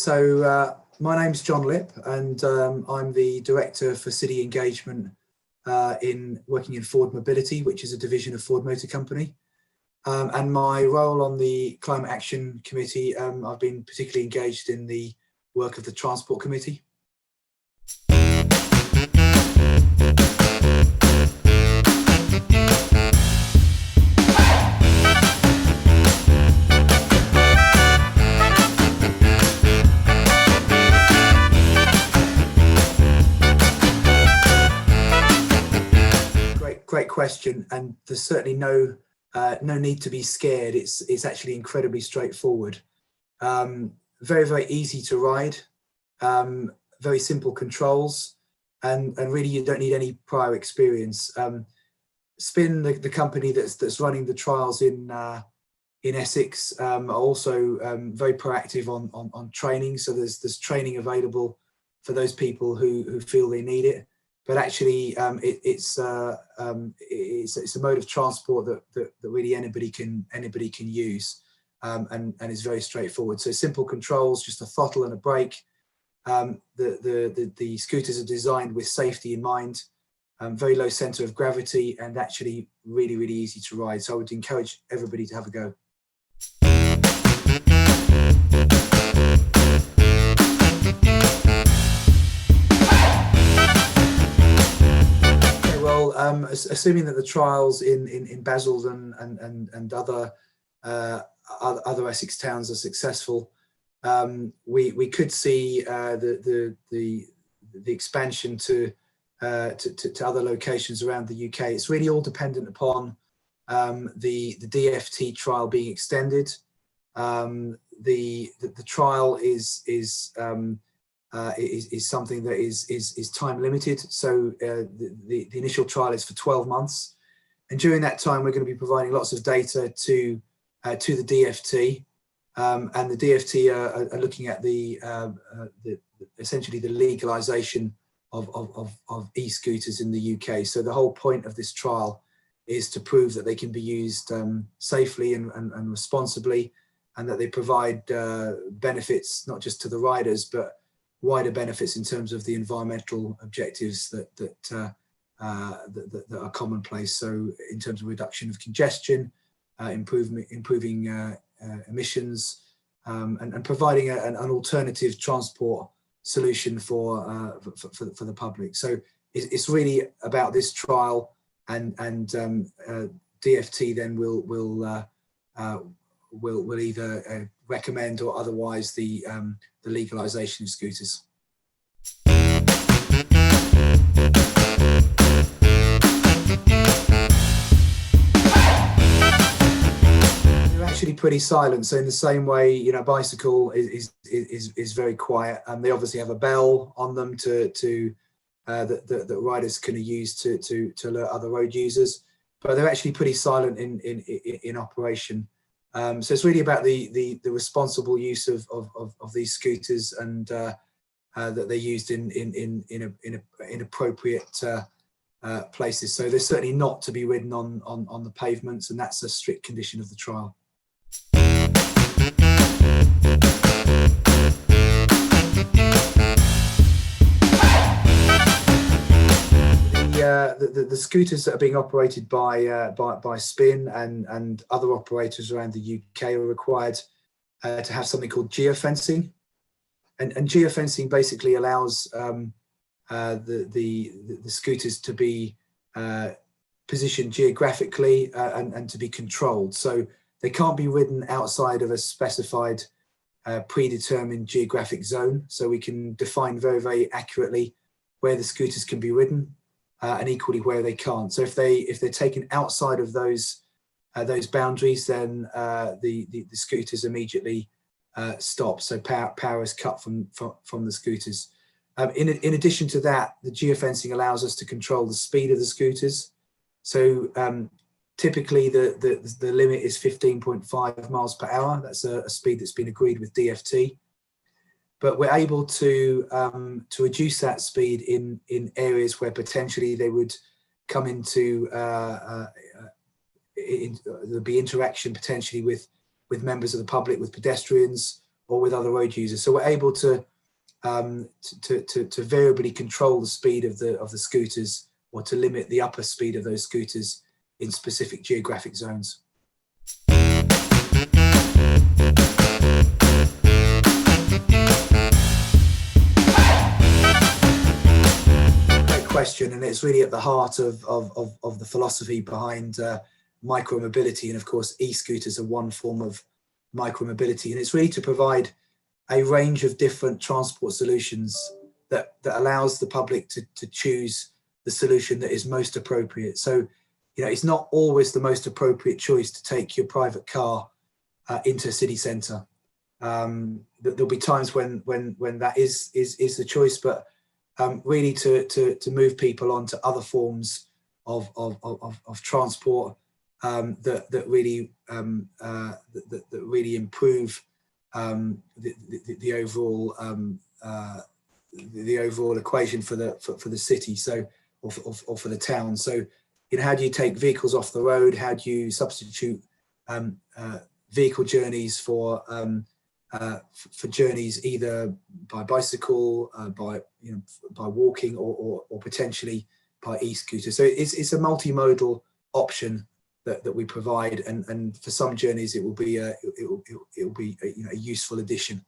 My name's John Lipp, and I'm the Director for City Engagement working in Ford Mobility, which is a division of Ford Motor Company. And my role on the Climate Action Committee, I've been particularly engaged in the work of the Transport Committee. Great question, and there's certainly no need to be scared. It's actually incredibly straightforward. Very easy to ride, very simple controls, and really you don't need any prior experience. Spin, the company that's running the trials in Essex, are also very proactive on training. So there's training available for those people who feel they need it. But actually, it's a mode of transport that really anybody can use, and is very straightforward. So simple controls, just a throttle and a brake. The scooters are designed with safety in mind. Very low centre of gravity, and actually really easy to ride. So I would encourage everybody to have a go. Assuming that the trials in Basildon and other Essex towns are successful, we could see the expansion to other locations around the UK. It's really all dependent upon the DFT trial being extended. The trial is something that is time limited. So the initial trial is for 12 months, and during that time we're going to be providing lots of data to the DFT, and the DFT are looking at essentially the legalisation of e-scooters in the UK. So the whole point of this trial is to prove that they can be used safely and responsibly, and that they provide benefits not just to the riders but wider benefits in terms of the environmental objectives that are commonplace. So in terms of reduction of congestion, improving emissions, and providing an alternative transport solution for the public. So it's really about this trial, and DFT then will either recommend or otherwise the legalisation of scooters. They're actually pretty silent. So in the same way, bicycle is very quiet, and they obviously have a bell on them that riders can use to alert other road users, but they're actually pretty silent in operation. So it's really about the responsible use of these scooters, and that they're used in appropriate places. So they're certainly not to be ridden on the pavements, and that's a strict condition of the trial. The scooters that are being operated by Spin and other operators around the UK are required to have something called geofencing, and geofencing basically allows the scooters to be positioned geographically and to be controlled. So they can't be ridden outside of a specified predetermined geographic zone. So we can define very accurately where the scooters can be ridden, and equally where they can't. So if they're taken outside of those boundaries, then the scooters immediately stop. So power is cut from the scooters. In addition to that, the geofencing allows us to control the speed of the scooters. So typically the limit is 15.5 miles per hour. That's a speed that's been agreed with DFT. But we're able to reduce that speed in areas where potentially they would come into there'll be interaction potentially with members of the public, with pedestrians, or with other road users. So we're able to variably control the speed of the scooters, or to limit the upper speed of those scooters in specific geographic zones. Question, and it's really at the heart of the philosophy behind micromobility, and of course e-scooters are one form of micromobility, and it's really to provide a range of different transport solutions that allows the public to choose the solution that is most appropriate. So, you know, it's not always the most appropriate choice to take your private car into a city centre. There'll be times when that is the choice, but really to move people onto other forms of transport that really improve the overall equation for the city, so or for the town. So, you know, how do you take vehicles off the road? How do you substitute vehicle journeys for journeys either by bicycle, by walking, or potentially by e-scooter? So it's a multimodal option that we provide, and for some journeys it will be a useful addition.